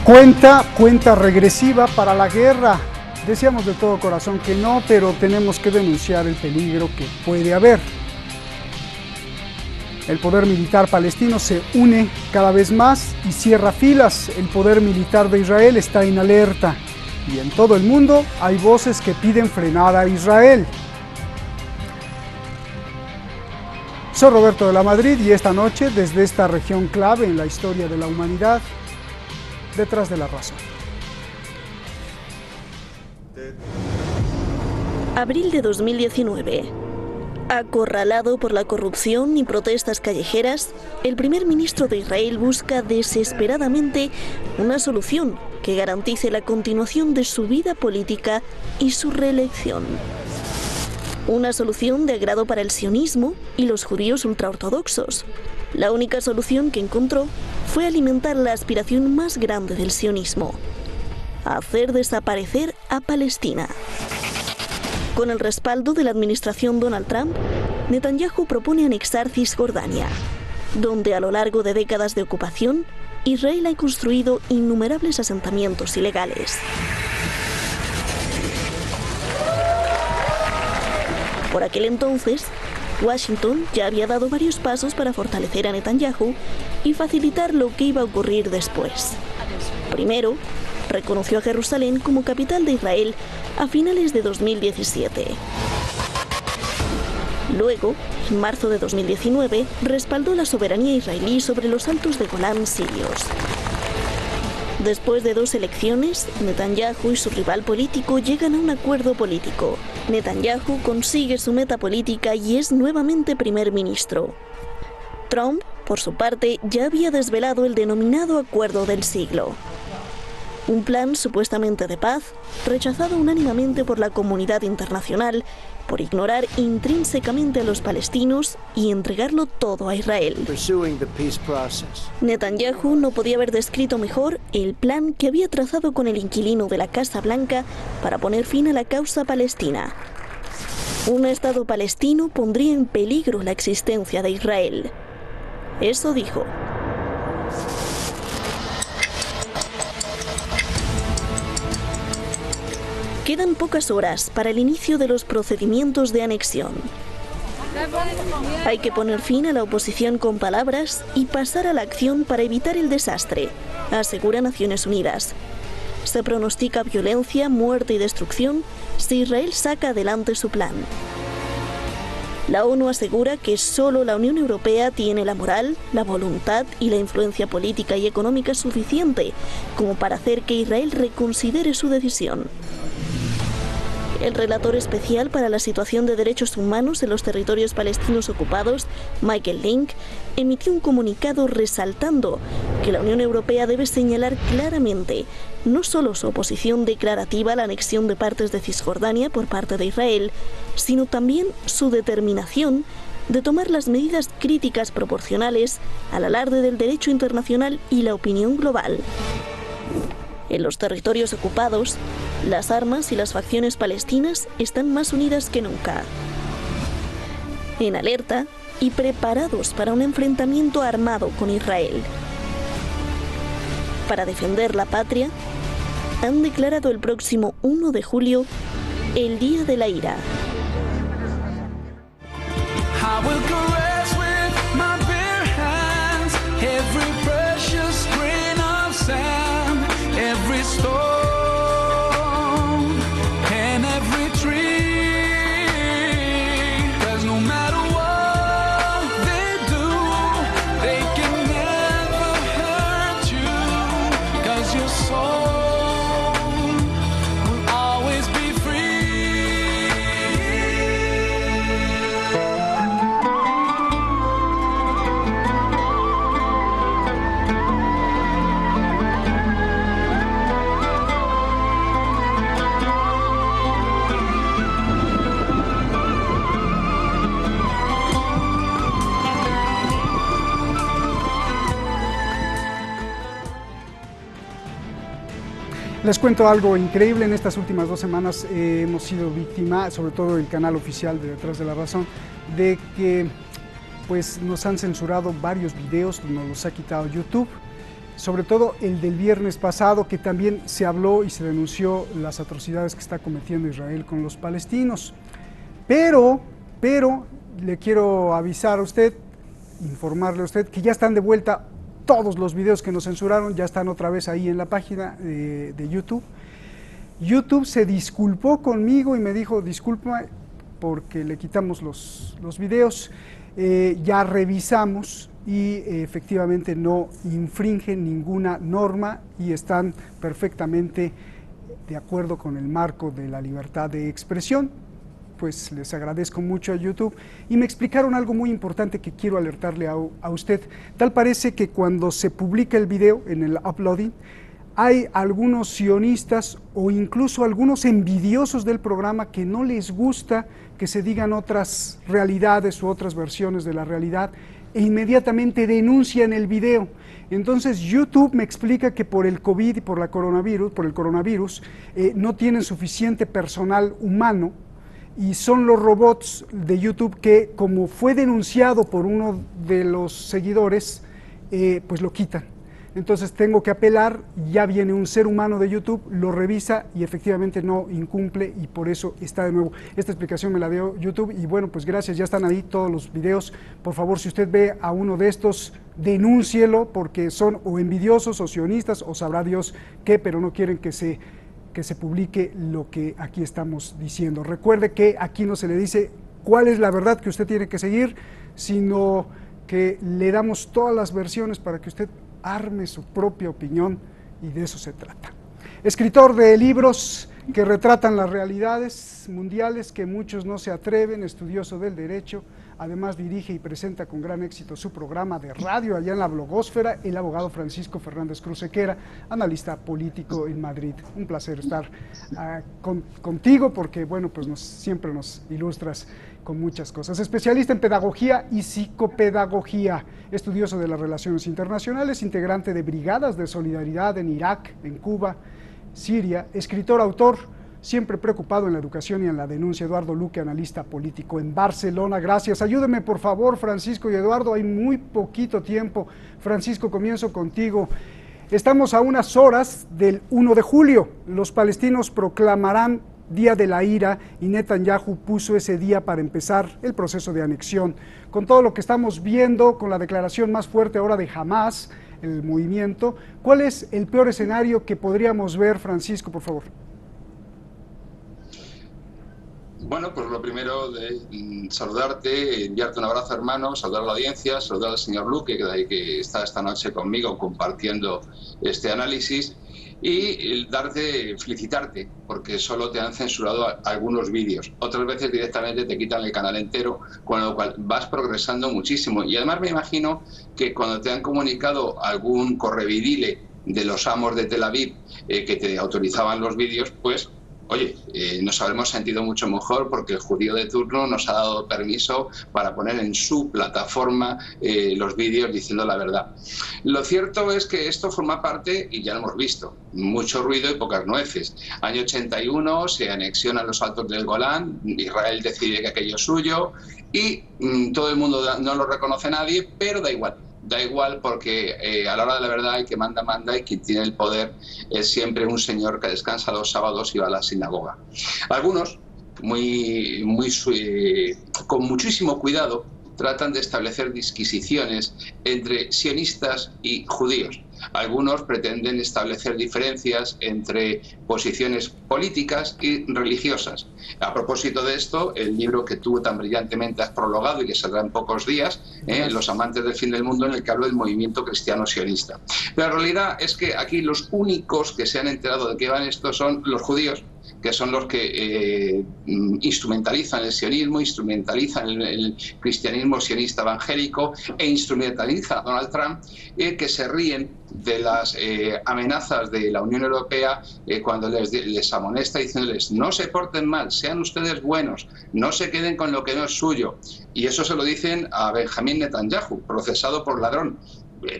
Cuenta regresiva para la guerra. Deseamos de todo corazón que no, pero tenemos que denunciar el peligro que puede haber. El poder militar palestino se une cada vez más y cierra filas. El poder militar de Israel está en alerta. Y en todo el mundo hay voces que piden frenar a Israel. Soy Roberto de la Madrid y esta noche, desde esta región clave en la historia de la humanidad, Detrás de la Razón. Abril de 2019. Acorralado por la corrupción y protestas callejeras, el primer ministro de Israel busca desesperadamente una solución que garantice la continuación de su vida política y su reelección. Una solución de agrado para el sionismo y los judíos ultraortodoxos. La única solución que encontró fue alimentar la aspiración más grande del sionismo: hacer desaparecer a Palestina. Con el respaldo de la administración Donald Trump, Netanyahu propone anexar Cisjordania, donde a lo largo de décadas de ocupación, Israel ha construido innumerables asentamientos ilegales. Por aquel entonces, Washington ya había dado varios pasos para fortalecer a Netanyahu y facilitar lo que iba a ocurrir después. Primero, reconoció a Jerusalén como capital de Israel a finales de 2017. Luego, en marzo de 2019, respaldó la soberanía israelí sobre los altos de Golán sirios. Después de 2 elecciones, Netanyahu y su rival político llegan a un acuerdo político. Netanyahu consigue su meta política y es nuevamente primer ministro. Trump, por su parte, ya había desvelado el denominado Acuerdo del Siglo. Un plan supuestamente de paz, rechazado unánimemente por la comunidad internacional por ignorar intrínsecamente a los palestinos y entregarlo todo a Israel. Netanyahu no podía haber descrito mejor el plan que había trazado con el inquilino de la Casa Blanca para poner fin a la causa palestina. Un Estado palestino pondría en peligro la existencia de Israel. Eso dijo. Quedan pocas horas para el inicio de los procedimientos de anexión. Hay que poner fin a la oposición con palabras y pasar a la acción para evitar el desastre, asegura Naciones Unidas. Se pronostica violencia, muerte y destrucción si Israel saca adelante su plan. La ONU asegura que solo la Unión Europea tiene la moral, la voluntad y la influencia política y económica suficiente como para hacer que Israel reconsidere su decisión. El relator especial para la situación de derechos humanos en los territorios palestinos ocupados, Michael Lynk, emitió un comunicado resaltando que la Unión Europea debe señalar claramente no solo su oposición declarativa a la anexión de partes de Cisjordania por parte de Israel, sino también su determinación de tomar las medidas críticas proporcionales al alarde del derecho internacional y la opinión global. En los territorios ocupados, las armas y las facciones palestinas están más unidas que nunca. En alerta y preparados para un enfrentamiento armado con Israel. Para defender la patria, han declarado el próximo 1 de julio el Día de la Ira. Les cuento algo increíble. En estas últimas 2 semanas hemos sido víctima, sobre todo el canal oficial de Detrás de la Razón, de que pues, nos han censurado varios videos, nos los ha quitado YouTube. sobre todo el del viernes pasado, que también se habló y se denunció las atrocidades que está cometiendo Israel con los palestinos. Pero le quiero avisar a usted, informarle a usted que ya están de vuelta todos los videos que nos censuraron, ya están otra vez ahí en la página de YouTube. YouTube se disculpó conmigo y me dijo, disculpa porque le quitamos los videos, ya revisamos y efectivamente no infringen ninguna norma y están perfectamente de acuerdo con el marco de la libertad de expresión. Pues les agradezco mucho a YouTube y me explicaron algo muy importante que quiero alertarle a usted. Tal parece que cuando se publica el video en el uploading, hay algunos sionistas o incluso algunos envidiosos del programa que no les gusta que se digan otras realidades u otras versiones de la realidad e inmediatamente denuncian el video. Entonces YouTube me explica que por el COVID y por el coronavirus no tienen suficiente personal humano y son los robots de YouTube que, como fue denunciado por uno de los seguidores, pues lo quitan. Entonces tengo que apelar, ya viene un ser humano de YouTube, lo revisa y efectivamente no incumple y por eso está de nuevo. Esta explicación me la dio YouTube y bueno, pues gracias, ya están ahí todos los videos. Por favor, si usted ve a uno de estos, denúncielo porque son o envidiosos o sionistas o sabrá Dios qué, pero no quieren que se publique lo que aquí estamos diciendo. Recuerde que aquí no se le dice cuál es la verdad que usted tiene que seguir, sino que le damos todas las versiones para que usted arme su propia opinión y de eso se trata. Escritor de libros que retratan las realidades mundiales que muchos no se atreven, estudioso del derecho, además dirige y presenta con gran éxito su programa de radio allá en la blogósfera, el abogado Francisco Fernández Cruz Sequera, analista político en Madrid. Un placer estar contigo porque, bueno, pues siempre nos ilustras con muchas cosas. Especialista en pedagogía y psicopedagogía, estudioso de las relaciones internacionales, integrante de brigadas de solidaridad en Irak, en Cuba, Siria, escritor, autor, siempre preocupado en la educación y en la denuncia. Eduardo Luque, analista político en Barcelona. Gracias. Ayúdenme, por favor, Francisco y Eduardo. Hay muy poquito tiempo. Francisco, comienzo contigo. Estamos a unas horas del 1 de julio. Los palestinos proclamarán Día de la Ira y Netanyahu puso ese día para empezar el proceso de anexión. Con todo lo que estamos viendo, con la declaración más fuerte ahora de Hamás, el movimiento, ¿cuál es el peor escenario que podríamos ver, Francisco, por favor? Bueno, pues lo primero de saludarte, enviarte un abrazo, hermano, saludar a la audiencia, saludar al señor Luque, que está esta noche conmigo compartiendo este análisis, y felicitarte, porque solo te han censurado algunos vídeos. Otras veces directamente te quitan el canal entero, con lo cual vas progresando muchísimo. Y además me imagino que cuando te han comunicado algún correvidile de los amos de Tel Aviv que te autorizaban los vídeos, pues oye, nos habremos sentido mucho mejor porque el judío de turno nos ha dado permiso para poner en su plataforma los vídeos diciendo la verdad. Lo cierto es que esto forma parte, y ya lo hemos visto, mucho ruido y pocas nueces. Año 81 se anexionan los altos del Golán, Israel decide que aquello es suyo y todo el mundo no lo reconoce nadie, pero da igual. Da igual porque a la hora de la verdad el que manda, manda y quien tiene el poder es siempre un señor que descansa los sábados y va a la sinagoga. Algunos, con muchísimo cuidado, tratan de establecer disquisiciones entre sionistas y judíos. Algunos pretenden establecer diferencias entre posiciones políticas y religiosas. A propósito de esto, el libro que tú tan brillantemente has prologado y que saldrá en pocos días, Los amantes del fin del mundo, en el que hablo del movimiento cristiano sionista. Pero la realidad es que aquí los únicos que se han enterado de qué van estos son los judíos, que son los que instrumentalizan el sionismo, instrumentalizan el cristianismo sionista evangélico e instrumentalizan a Donald Trump, que se ríen de las amenazas de la Unión Europea cuando les amonesta diciéndoles no se porten mal, sean ustedes buenos, no se queden con lo que no es suyo. Y eso se lo dicen a Benjamín Netanyahu, procesado por ladrón.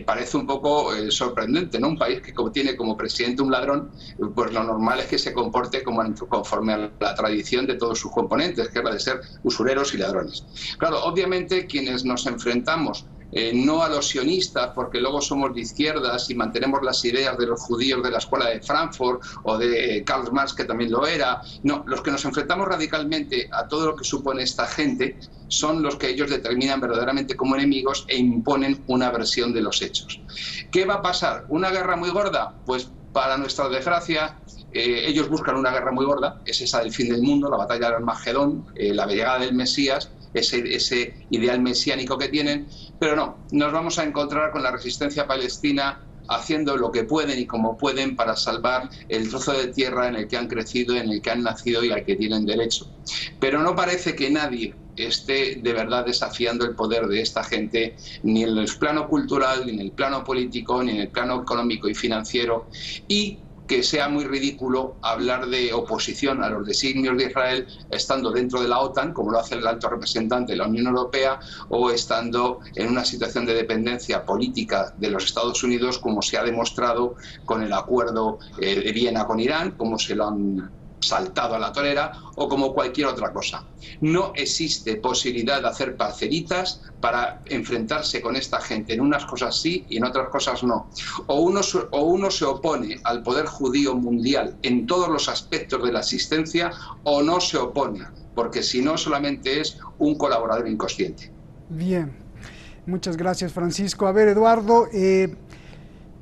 Parece un poco sorprendente, ¿no? Un país que tiene como presidente un ladrón, pues lo normal es que se comporte conforme a la tradición de todos sus componentes, que es la de ser usureros y ladrones. Claro, obviamente quienes nos enfrentamos no a los sionistas, porque luego somos de izquierdas y mantenemos las ideas de los judíos de la escuela de Frankfurt o de Karl Marx, que también lo era. No, los que nos enfrentamos radicalmente a todo lo que supone esta gente son los que ellos determinan verdaderamente como enemigos e imponen una versión de los hechos. ¿Qué va a pasar? ¿Una guerra muy gorda? Pues para nuestra desgracia, ellos buscan una guerra muy gorda, es esa del fin del mundo, la batalla del Armagedón, la llegada del Mesías, ese ideal mesiánico que tienen, pero no, nos vamos a encontrar con la resistencia palestina haciendo lo que pueden y como pueden para salvar el trozo de tierra en el que han crecido, en el que han nacido y al que tienen derecho. Pero no parece que nadie esté de verdad desafiando el poder de esta gente, ni en el plano cultural, ni en el plano político, ni en el plano económico y financiero, y que sea muy ridículo hablar de oposición a los designios de Israel estando dentro de la OTAN, como lo hace el alto representante de la Unión Europea, o estando en una situación de dependencia política de los Estados Unidos, como se ha demostrado con el acuerdo de Viena con Irán, como se lo han saltado a la torera, o como cualquier otra cosa. No existe posibilidad de hacer parcelitas para enfrentarse con esta gente. En unas cosas sí y en otras cosas no. O uno se opone al poder judío mundial en todos los aspectos de la existencia, o no se opone, porque si no solamente es un colaborador inconsciente. Bien, muchas gracias, Francisco. A ver, Eduardo,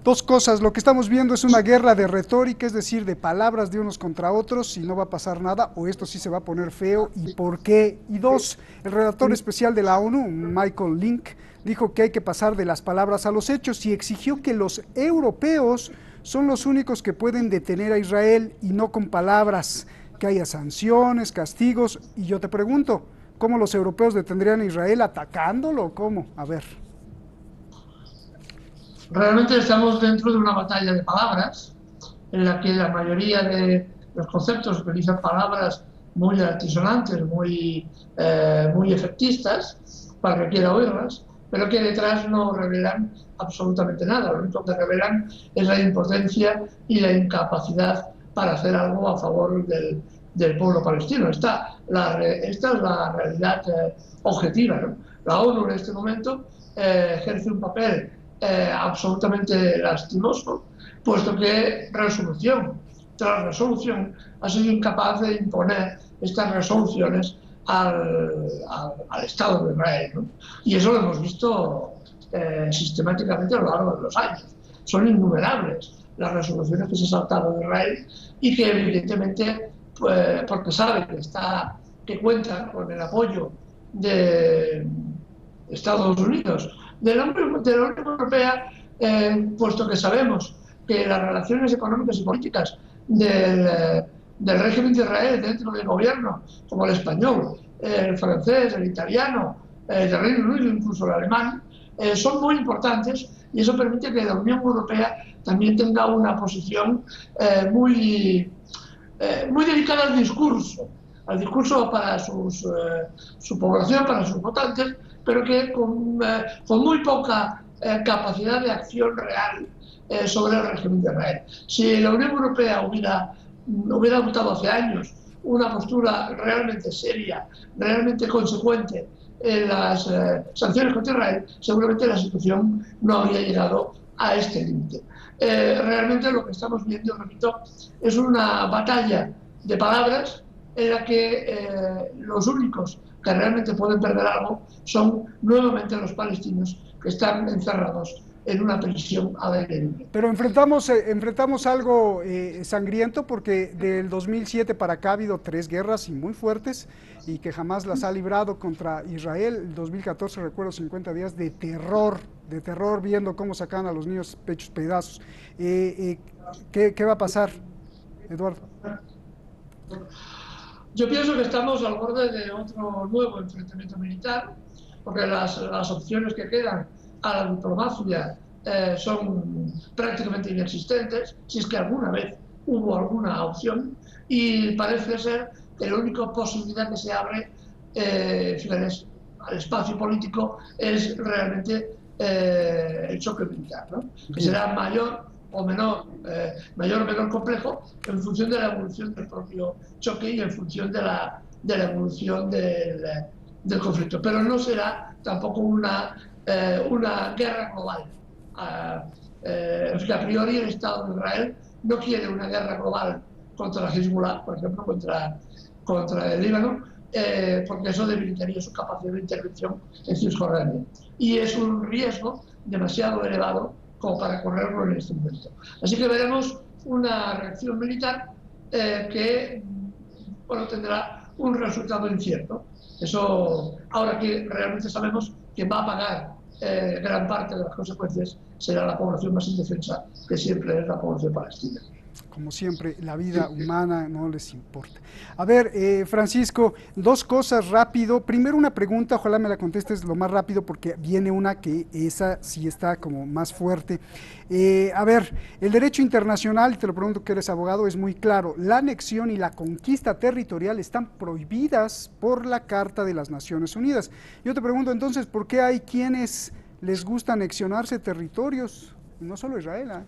dos cosas, lo que estamos viendo es una guerra de retórica, es decir, de palabras de unos contra otros, si no va a pasar nada, o esto sí se va a poner feo, y por qué. Y dos, el redactor especial de la ONU, Michael Link, dijo que hay que pasar de las palabras a los hechos y exigió que los europeos son los únicos que pueden detener a Israel y no con palabras, que haya sanciones, castigos, y yo te pregunto, ¿cómo los europeos detendrían a Israel atacándolo o cómo? A ver. Realmente estamos dentro de una batalla de palabras en la que la mayoría de los conceptos utilizan palabras muy altisonantes, muy efectistas, para que quiera oírlas, pero que detrás no revelan absolutamente nada. Lo único que revelan es la impotencia y la incapacidad para hacer algo a favor del pueblo palestino. Esta es la realidad objetiva, ¿no? La ONU en este momento ejerce un papel absolutamente lastimoso, puesto que resolución tras resolución ha sido incapaz de imponer estas resoluciones al Estado de Israel, ¿no? Y eso lo hemos visto sistemáticamente a lo largo de los años. Son innumerables las resoluciones que se han saltado de Israel y que evidentemente, pues, porque sabe que cuenta con el apoyo de Estados Unidos, de la Unión Europea, puesto que sabemos que las relaciones económicas y políticas del régimen de Israel dentro del gobierno, como el español, el francés, el italiano, el Reino Unido, incluso el alemán, son muy importantes, y eso permite que la Unión Europea también tenga una posición muy dedicada al discurso para su población, para sus votantes, pero que con muy poca capacidad de acción real sobre el régimen de Israel. Si la Unión Europea hubiera adoptado hace años una postura realmente seria, realmente consecuente en las sanciones contra Israel, seguramente la situación no habría llegado a este límite. Realmente lo que estamos viendo, repito, es una batalla de palabras en la que los únicos que realmente pueden perder algo son nuevamente los palestinos, que están encerrados en una prisión al aire libre. Pero enfrentamos algo sangriento, porque del 2007 para acá ha habido 3 guerras y muy fuertes, y que jamás las ha librado contra Israel. El 2014 recuerdo 50 días de terror viendo cómo sacan a los niños pechos pedazos. ¿Qué va a pasar, Eduardo? Yo pienso que estamos al borde de otro nuevo enfrentamiento militar, porque las opciones que quedan a la diplomacia son prácticamente inexistentes, si es que alguna vez hubo alguna opción, y parece ser que la única posibilidad que se abre al espacio político es realmente el choque militar, ¿no? Que será mayor o menor complejo en función de la evolución del propio choque y en función de la evolución del conflicto. Pero no será tampoco una una guerra global. En fin, a priori el Estado de Israel no quiere una guerra global contra Hezbollah, por ejemplo, contra el Líbano, porque eso debilitaría su capacidad de intervención en Cisjordania. Y es un riesgo demasiado elevado como para correrlo en este momento. Así que veremos una reacción militar que tendrá un resultado incierto. Eso, ahora que realmente sabemos que va a pagar gran parte de las consecuencias, será la población más indefensa, que siempre es la población palestina. Como siempre, la vida humana no les importa. A ver, Francisco, dos cosas rápido. Primero una pregunta, ojalá me la contestes lo más rápido porque viene una que esa sí está como más fuerte. A ver, el derecho internacional, te lo pregunto que eres abogado, es muy claro. La anexión y la conquista territorial están prohibidas por la Carta de las Naciones Unidas. Yo te pregunto entonces, ¿por qué hay quienes les gusta anexionarse territorios? No solo Israel, ¿eh?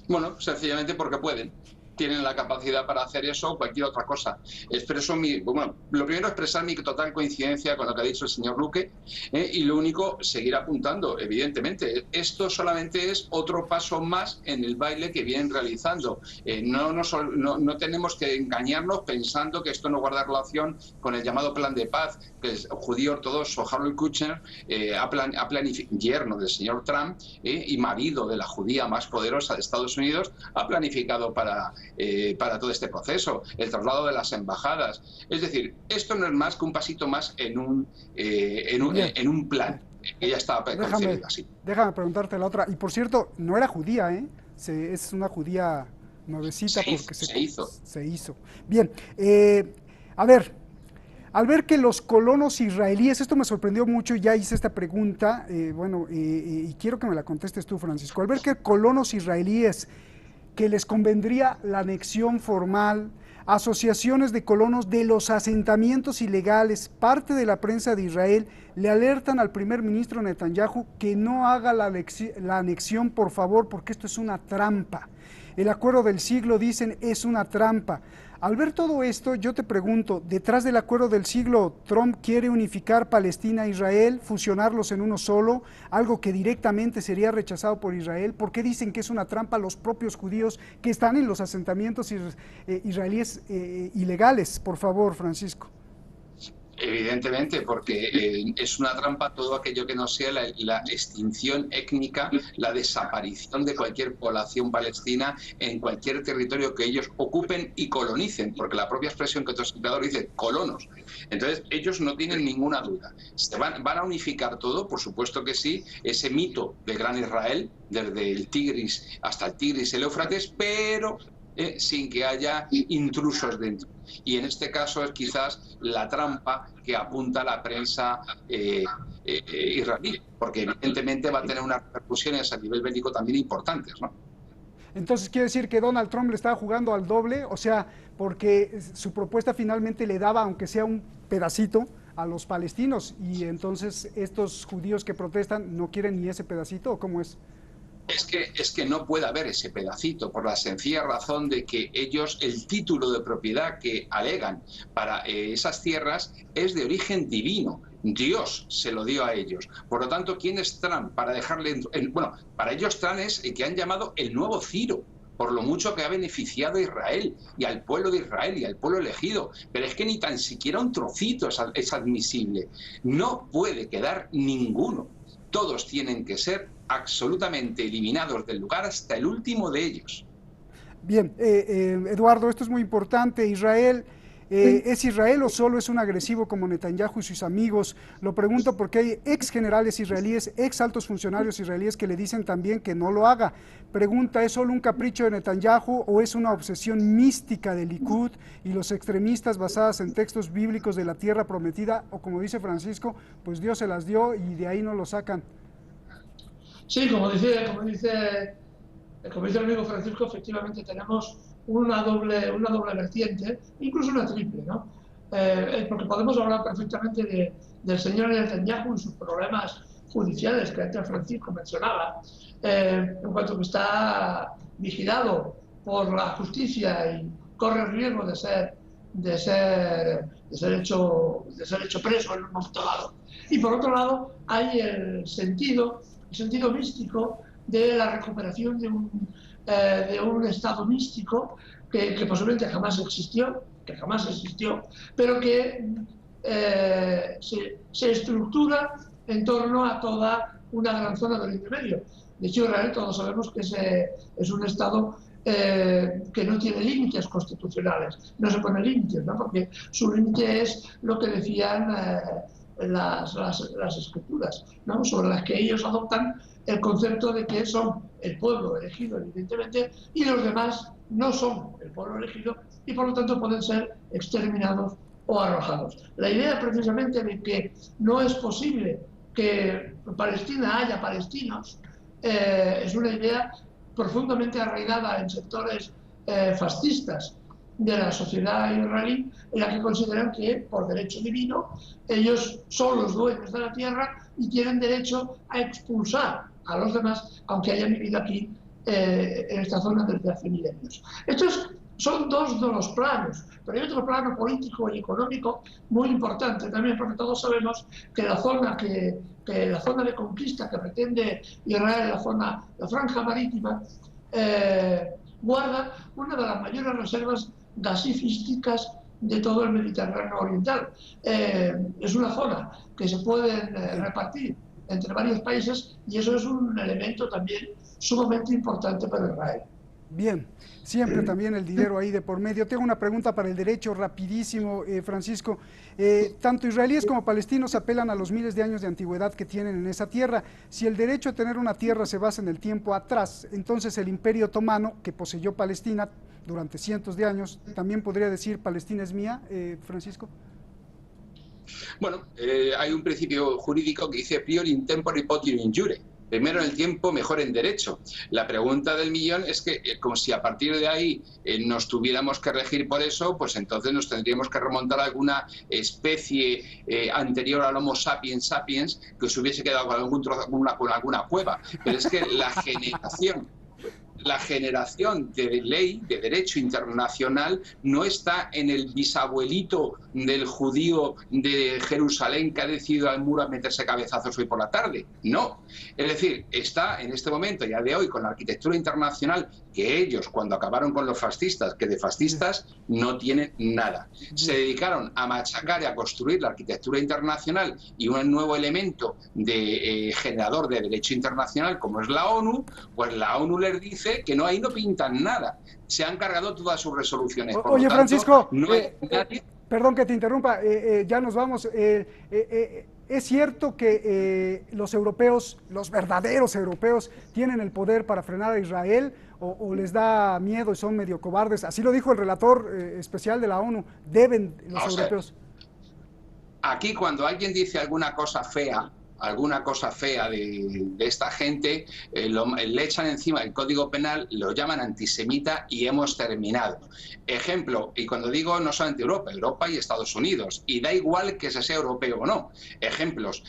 Bueno, sencillamente porque pueden. Tienen la capacidad para hacer eso o cualquier otra cosa. Lo primero, expresar mi total coincidencia con lo que ha dicho el señor Luque, y lo único, seguir apuntando, evidentemente. Esto solamente es otro paso más en el baile que vienen realizando. No tenemos que engañarnos pensando que esto no guarda relación con el llamado plan de paz que el judío ortodoxo Harold Kushner, yerno del señor Trump y marido de la judía más poderosa de Estados Unidos, ha planificado para todo este proceso, el traslado de las embajadas. Es decir, esto no es más que un pasito más en un plan que ya estaba concebido así. Déjame preguntarte la otra. Y por cierto, no era judía, ¿eh? Es una judía nuevecita porque se hizo. Bien, a ver, al ver que los colonos israelíes, esto me sorprendió mucho, ya hice esta pregunta, y quiero que me la contestes tú, Francisco. Al ver que colonos israelíes que les convendría la anexión formal, asociaciones de colonos de los asentamientos ilegales, parte de la prensa de Israel, le alertan al primer ministro Netanyahu que no haga la anexión, por favor, porque esto es una trampa. El acuerdo del siglo, dicen, es una trampa. Al ver todo esto, yo te pregunto, detrás del acuerdo del siglo, Trump quiere unificar Palestina e Israel, fusionarlos en uno solo, algo que directamente sería rechazado por Israel. ¿Por qué dicen que es una trampa los propios judíos que están en los asentamientos israelíes ilegales? Por favor, Francisco. Evidentemente, porque es una trampa todo aquello que no sea la extinción étnica, la desaparición de cualquier población palestina en cualquier territorio que ellos ocupen y colonicen, porque la propia expresión que tú has citado dice colonos. Entonces, ellos no tienen ninguna duda. ¿Van a unificar todo? Por supuesto que sí. Ese mito del Gran Israel, desde el Tigris hasta el Tigris y el Éufrates, pero sin que haya intrusos dentro. Y en este caso es quizás la trampa que apunta la prensa israelí, porque evidentemente va a tener unas repercusiones a nivel bélico también importantes, ¿no? Entonces quiere decir que Donald Trump le estaba jugando al doble, o sea, porque su propuesta finalmente le daba, aunque sea un pedacito, a los palestinos, y entonces estos judíos que protestan no quieren ni ese pedacito, ¿o cómo es? Es que no puede haber ese pedacito, por la sencilla razón de que ellos, el título de propiedad que alegan para esas tierras es de origen divino. Dios se lo dio a ellos. Por lo tanto, ¿quién es Trump? Para dejarle... para ellos Trump es el que han llamado el nuevo Ciro, por lo mucho que ha beneficiado a Israel y al pueblo de Israel y al pueblo elegido. Pero es que ni tan siquiera un trocito es admisible. No puede quedar ninguno. Todos tienen que ser absolutamente eliminados del lugar hasta el último de ellos. Bien, Eduardo, esto es muy importante. Israel, ¿es Israel o solo es un agresivo como Netanyahu y sus amigos? Lo pregunto porque hay ex generales israelíes, ex altos funcionarios israelíes que le dicen también que no lo haga. Pregunta, ¿es solo un capricho de Netanyahu o es una obsesión mística del Likud y los extremistas basadas en textos bíblicos de la tierra prometida? O como dice Francisco, pues Dios se las dio y de ahí no lo sacan. Sí, como dice el amigo Francisco, efectivamente tenemos una doble vertiente, incluso una triple, ¿no? Porque podemos hablar perfectamente del señor Netanyahu y sus problemas judiciales que antes Francisco mencionaba, en cuanto que está vigilado por la justicia y corre el riesgo de ser ser hecho preso en un momento dado. Y por otro lado hay el sentido místico de la recuperación de un estado místico que posiblemente jamás existió, pero que se estructura en torno a toda una gran zona del Oriente Medio. De hecho, Israel todos sabemos que es un estado que no tiene límites constitucionales, no se pone límites, ¿no? Porque su límite es lo que decían las escrituras, ¿no? Sobre las que ellos adoptan el concepto de que son el pueblo elegido, evidentemente, y los demás no son el pueblo elegido y por lo tanto pueden ser exterminados o arrojados. La idea precisamente de que no es posible que en Palestina haya palestinos es una idea profundamente arraigada en sectores fascistas de la sociedad israelí, en la que consideran que por derecho divino ellos son los dueños de la tierra y tienen derecho a expulsar a los demás, aunque hayan vivido aquí en esta zona desde hace milenios. Estos son dos de los planos, pero hay otro plano político y económico muy importante también, porque todos sabemos que la zona de conquista que pretende Israel, la franja marítima, guarda una de las mayores reservas gasísticas de todo el Mediterráneo oriental. Es una zona que se puede repartir entre varios países y eso es un elemento también sumamente importante para Israel. Bien, siempre también el dinero ahí de por medio. Tengo una pregunta para el derecho rapidísimo, Francisco. Tanto israelíes como palestinos apelan a los miles de años de antigüedad que tienen en esa tierra. Si el derecho a tener una tierra se basa en el tiempo atrás, entonces el Imperio Otomano, que poseyó Palestina durante cientos de años, ¿también podría decir Palestina es mía, Francisco? Bueno, hay un principio jurídico que dice priori in tempore potior in jure. Primero en el tiempo, mejor en derecho. La pregunta del millón es que, como si a partir de ahí nos tuviéramos que regir por eso, pues entonces nos tendríamos que remontar a alguna especie anterior al Homo sapiens sapiens que se hubiese quedado con algún trozo, con alguna cueva. Pero es que la generación de ley, de derecho internacional, no está en el bisabuelito del judío de Jerusalén que ha decidido al muro a meterse cabezazos hoy por la tarde. No. Es decir, está en este momento, ya de hoy, con la arquitectura internacional, que ellos, cuando acabaron con los fascistas, que de fascistas no tienen nada. Se dedicaron a machacar y a construir la arquitectura internacional y un nuevo elemento de generador de derecho internacional, como es la ONU, pues la ONU les dice que no, ahí no pintan nada. Se han cargado todas sus resoluciones. Por Oye, lo tanto, Francisco, no hay nadie... perdón que te interrumpa, ya nos vamos. ¿Es cierto que los europeos, los verdaderos europeos, tienen el poder para frenar a Israel o les da miedo y son medio cobardes? Así lo dijo el relator especial de la ONU. ¿Deben los europeos? Aquí cuando alguien dice alguna cosa fea de esta gente, le echan encima el Código Penal, lo llaman antisemita y hemos terminado. Ejemplo, y cuando digo no solamente Europa y Estados Unidos, y da igual que se sea europeo o no. Ejemplos,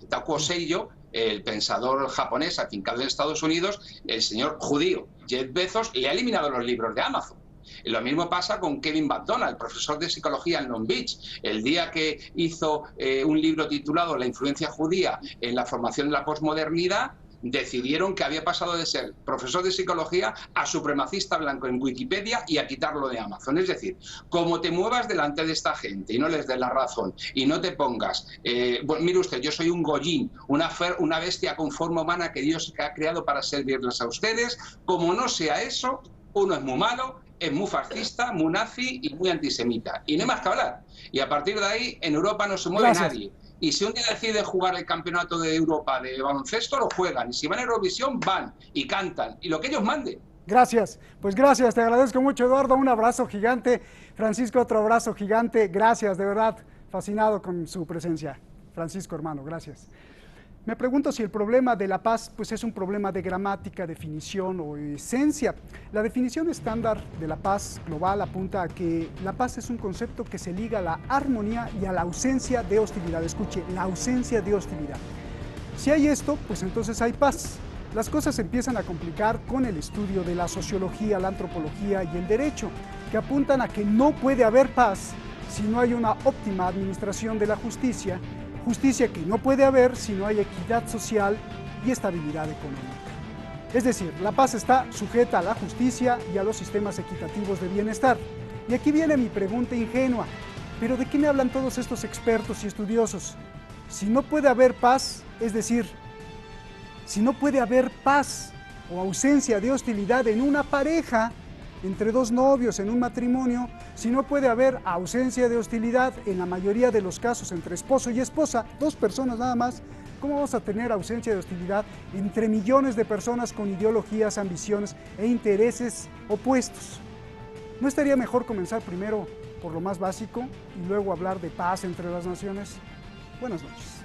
Takuo Seiyo, el pensador japonés afincado en Estados Unidos, el señor judío Jeff Bezos le ha eliminado los libros de Amazon. Lo mismo pasa con Kevin McDonald, profesor de psicología en Long Beach. El día que hizo un libro titulado La influencia judía en la formación de la posmodernidad, decidieron que había pasado de ser profesor de psicología a supremacista blanco en Wikipedia y a quitarlo de Amazon. Es decir, como te muevas delante de esta gente y no les des la razón y no te pongas, bueno, mire usted, yo soy un goyín, una bestia con forma humana que Dios ha creado para servirles a ustedes, como no sea eso, uno es muy malo, es muy fascista, muy nazi y muy antisemita. Y no hay más que hablar. Y a partir de ahí, en Europa no se mueve nadie. Y si un día deciden jugar el campeonato de Europa de baloncesto, lo juegan. Y si van a Eurovisión, van y cantan. Y lo que ellos manden. Gracias. Pues gracias. Te agradezco mucho, Eduardo. Un abrazo gigante. Francisco, otro abrazo gigante. Gracias, de verdad. Fascinado con su presencia. Francisco, hermano, gracias. Me pregunto si el problema de la paz pues es un problema de gramática, definición o esencia. La definición estándar de la paz global apunta a que la paz es un concepto que se liga a la armonía y a la ausencia de hostilidad. Escuche, la ausencia de hostilidad. Si hay esto, pues entonces hay paz. Las cosas empiezan a complicar con el estudio de la sociología, la antropología y el derecho. que apuntan a que no puede haber paz si no hay una óptima administración de la justicia, justicia que no puede haber si no hay equidad social y estabilidad económica. Es decir, la paz está sujeta a la justicia y a los sistemas equitativos de bienestar. Y aquí viene mi pregunta ingenua, ¿pero de qué me hablan todos estos expertos y estudiosos? Si no puede haber paz, es decir, si no puede haber paz o ausencia de hostilidad en una pareja, entre dos novios, en un matrimonio, si no puede haber ausencia de hostilidad en la mayoría de los casos entre esposo y esposa, dos personas nada más, ¿cómo vamos a tener ausencia de hostilidad entre millones de personas con ideologías, ambiciones e intereses opuestos? ¿No estaría mejor comenzar primero por lo más básico y luego hablar de paz entre las naciones? Buenas noches.